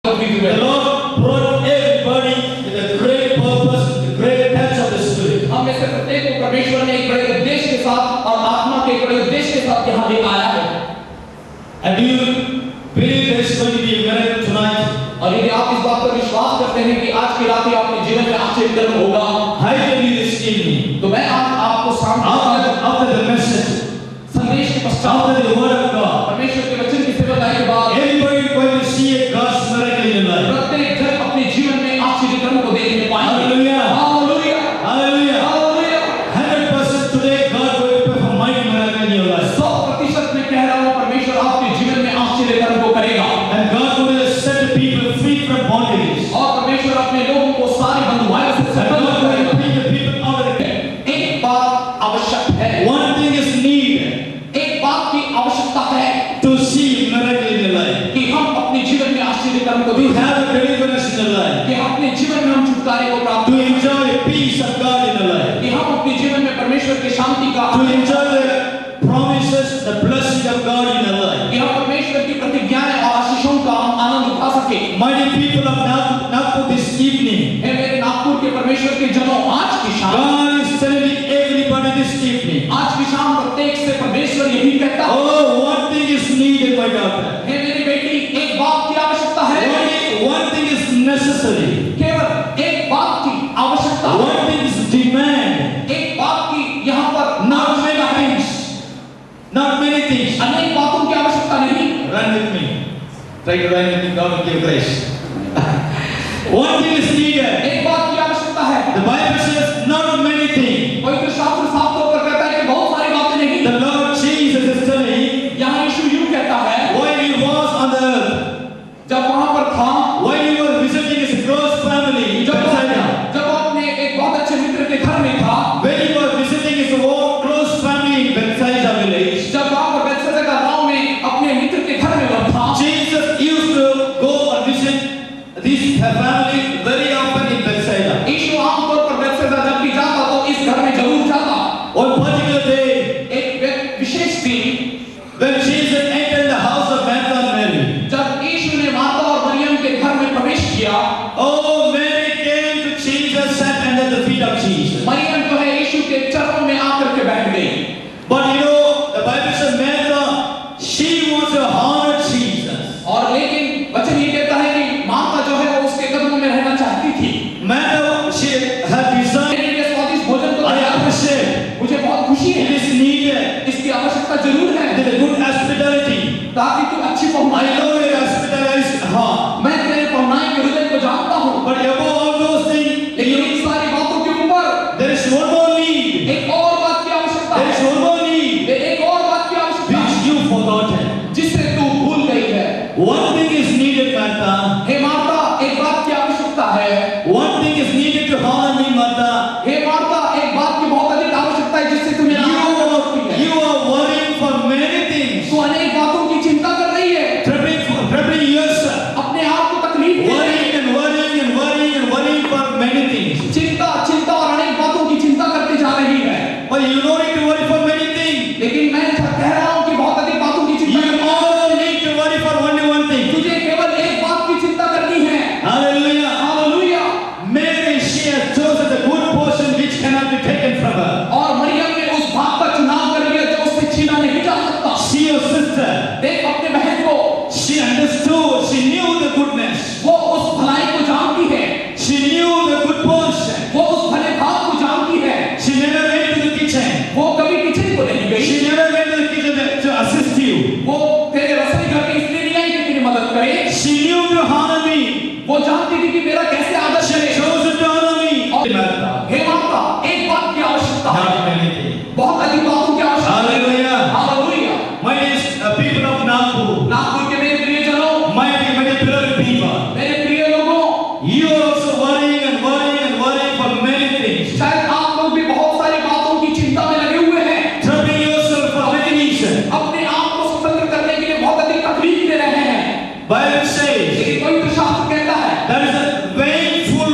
The Lord brought everybody with a great purpose, the great touch of the Spirit. हम में से प्रत्येक को परमेश्वर ने एक बड़े उद्देश्य के साथ और आत्मा के एक बड़े उद्देश्य के साथ यहाँ ले आया है। And do you believe there is going to be a miracle tonight? और यदि आप इस बात पर विश्वास करते हैं कि आज की रात ही आपके जीवन में आश्चर्य कर्म होगा, I tell you this evening, तो मैं आज आपको after the message, संदेश के पश्चात after the word of God, परमेश्वर के वचन की सेवकाई के बाद everybody is going to see a God's miracle in your life. प्रत्येक जन अपने जीवन में आश्चर्य कर्म को देखने पाएंगे। Hallelujah. Hallelujah, Hallelujah. Hallelujah. 100% today God will perform mighty miracle in your life. 100% मैं कह रहा हूँ परमेश्वर आपके जीवन में आश्चर्य कर्म को करेगा। And God will set the people free from bondages. और परमेश्वर अपने लोगों को सारी बंधुआइयों से And मुक्त God will करेगा। bring the people out of the pit. एक बात आवश्यक है, One thing is needed एक बात की आवश्यकता है to see miracle in your life. कि हम अपने जीवन में आश्चर्य कर्म को To देखें, have a deliverance in your life. कि अपने जीवन में हम छुटकारे को प्राप्त To करें, enjoy the peace of God in your life. कि हम अपने जीवन में परमेश्वर की शांति का, To enjoy the promises, the blessing of God in your life. कि हम परमेश्वर की प्रतिज्ञाएं और आशीषों का हम आनंद उठा सके। Mighty people of Nagpur this evening, हे मेरे नागपुर के परमेश्वर के जनों, आज की शाम, God is telling everybody this evening, आज की शाम प्रत्येक से परमेश्वर यही कहता है, oh, one thing is needed, my daughter. हे मेरी बेटी, एक बात की आवश्यकता है, One thing is necessary. केवल एक बात की आवश्यकता है, One thing is demand. एक बात की यहाँ पर Not many things. Not many things. अनेक बातों की आवश्यकता नहीं। Run with me. Try to run with me. God will give grace. One thing is needed. एक बात की आवश्यकता है। The Bible says not many things. पवित्र शास्त्र साफ तौर पर कहता है कि बहुत सारी बातें नहीं। The Lord Jesus is telling यहाँ यीशु यूं कहता है, when he was on the earth, जब वहाँ पर था, when he was visiting his close family in जब Bethsaida, वो अपने एक बहुत अच्छे मित्र के घर में था, when he was visiting his own close family in Bethsaida village, जब वहाँ पर बेथसेदा का गांव में अपने मित्र के घर में वह था, Jesus used to go and visit this family very often in Bethsaida. यीशु आमतौर पर बेथसेदा जब भी जाता तो इस घर में जरूर जाता। On particular day, एक विशेष दिन, when Jesus entered the house of Martha and Mary, जब यीशु ने मार्था और मरियम के घर में प्रवेश किया, oh, Mary came to Jesus, sat under the feet of Jesus. Maryam जो है यीशु के चरणों में आकर के बैठ गई। But you know, the Bible says Martha, she wants to honor Jesus. और लेकिन वचन ये कहता है कि मार्था जो है वो उसके कदमों में रहना चाहती थी। Martha, she had desired, मेरे लिए स्वादिष्ट भोजन तो I तैयार है। appreciate, मुझे बहुत खुशी it है, is needed. इसकी आवश्यकता जरूर है, It is a good hospitality. ताकि तू अच्छी I पहुंचाई। know your hospitalized heart. मैं तेरे पहुंचाई के हृदय को जानता हूँ, But above all those things, लेकिन इन सारी बातों के ऊपर there is one more need. एक और बात की आवश्यकता There is है, one more need एक और बात की आवश्यकता है, which you forgotten. जिससे तू भूल गई है। One thing is needed, Martha. Hey Martha, एक बात की आवश्यकता है। One thing is needed to honor me, Martha. Hey Martha, एक बात की बहुत अधिक आवश्यकता है जिससे तू मेरा आदर करती है। You are worrying for many things. तू अनेक बातों की चिंता कर रही है, Troubling yourself. अपने आप को तकलीफ दे रही है। Worrying and worrying and worrying and worrying for many things. चिंता और अनेक बातों की चिंता करते जा रही है। But you don't need to worry for many things. लेकिन मैं कह रहा हूँ कि बहुत अधिक बातों की चिंता You all need to worry for only one thing. तुझे केवल एक बात की चिंता करनी है। Hallelujah. Hallelujah. Mary, she has chosen the good portion which cannot be taken from her. और मरियम ने उस भाग का चुनाव कर लिया जो उससे छीना नहीं जा सकता। She, your sister, देख अपने बहन को, she understood, she knew the goodness. वो उस भलाई को जानती है, She knew the good portion. वो उस भले भाग को जानती है। She never went to the kitchen. वो कभी किचन को नहीं गई, She never went to the kitchen to assist you. वो तेरे रसोई घर में इसलिए नहीं आई कि तेरी मदद करे। She knew to honor me. वो जानती थी कि मेरा कैसे आदर She करे। chose to honor me. हे माता, एक बात की आवश्यकता है, Not many things. बहुत अधिक बातों की आवश्यकता है। Hallelujah. Hallelujah. My dear people of Nagpur, Nagpur के मेरे प्रियजनों, my dear beloved people, मेरे प्रिय लोगों, you are also worrying and worrying and worrying for many things. शायद आप लोग भी बहुत सारी बातों की चिंता में लगे हुए हैं, Troubling yourself for many reasons. अपने आप को स्वतंत्र करने के लिए बहुत अधिक तकलीफ दे रहे हैं। Bible says लेकिन पवित्र शास्त्र कहता है there is a vain full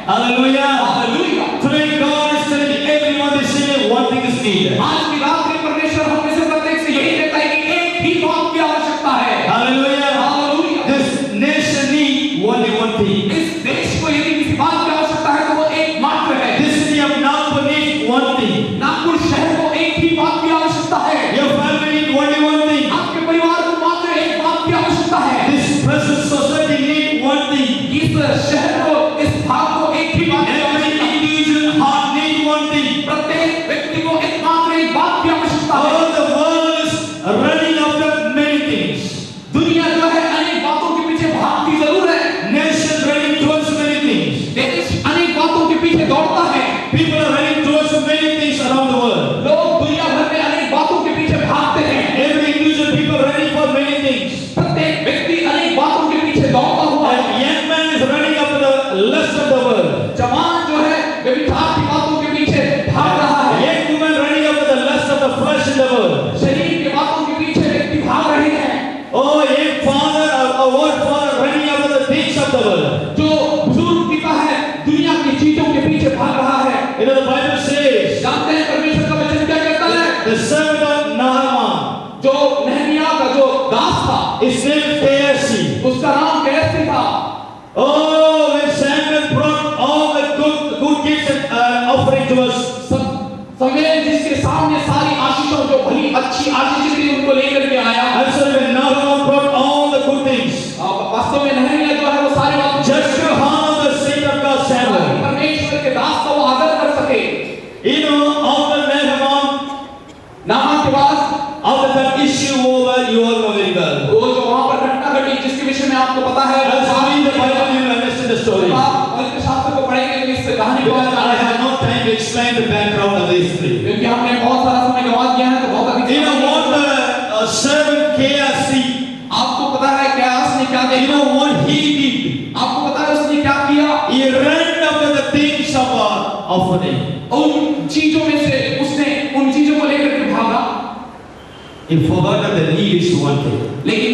Hallelujah. Hallelujah. Today God is telling everyone this evening one thing is needed. आज की रात में परमेश्वर हम में से प्रत्येक से यही कहता है कि एक ही बात की आवश्यकता है। Hallelujah. Hallelujah. This nation need only one thing. इस देश को यदि किसी बात की आवश्यकता है तो वो एक मात्र है। This city of Nagpur needs one thing. Nagpur शहर को एक ही बात की आवश्यकता है। Your family need only one thing. आपके परिवार को मात्र एक बात की आवश्यकता है। This present society need one thing. इस शहर को, इस भाग को एक ही बात की Every आवश्यकता है। individual heart need one thing. प्रत्येक व्यक्ति को एक मात्र एक बात की आवश्यकता है। All the world is running after many things. दुनिया जो है अनेक बातों के पीछे भागती जरूर है। Nation running towards many things. देश अनेक बातों के पीछे दौड़ता है। People are running towards many things around the world. लोग दुनिया भर में अनेक बातों के पीछे भागते हैं। Every individual people running for many things. प्रत्येक व्यक्ति अनेक बातों के पीछे दौड़ता हुआ A है। young man is running after the lust of the world. जवान जो है व्यभिचार की बातों के पीछे भाग रहा A है। young woman running after the lust of the flesh in the world. शरीर की बातों के पीछे व्यक्ति भाग रहे हैं। Oh, a young father, a old father running after the things of the world. जो बुजुर्ग पिता है दुनिया की चीजों के पीछे भाग रहा है। You know the Bible says जानते हैं परमेश्वर का वचन क्या कहता है? the servant of Naaman, जो नहमिया का जो दास था his name is Gehazi. उसका नाम कैसे था? Oh, when Samuel brought all the good gifts and offering to us, समय जिसके सामने सारी आशीषों जो भली अच्छी आशीष थी उनको लेकर के आया। I'm sorry, when Naaman brought all the good things, वास्तव में नहमिया जो है वो सारी बातें just to honor the saint of God Samuel. परमेश्वर के दास का वो आदर कर सके। You know, after Naaman, Naaman के बाद after that issue over, you all know very well. वो जो वहां पर घटना घटी जिसके विषय में आपको पता है। As you read the Bible, you will understand the story. आप पवित्र शास्त्र को पढ़ेंगे तो इस कहानी को Because I have no time to explain the background of the history. क्योंकि हमने बहुत सारा समय गंवा दिया है तो बहुत अधिक You know what the servant Gehazi, आपको पता है क्या उसने क्या you देखा? know what he did? आपको पता है उसने क्या किया? He ran after the things of offering. उन चीजों में से उसने उन चीजों को लेकर के भागा। He forgot that the need is one thing. लेकिन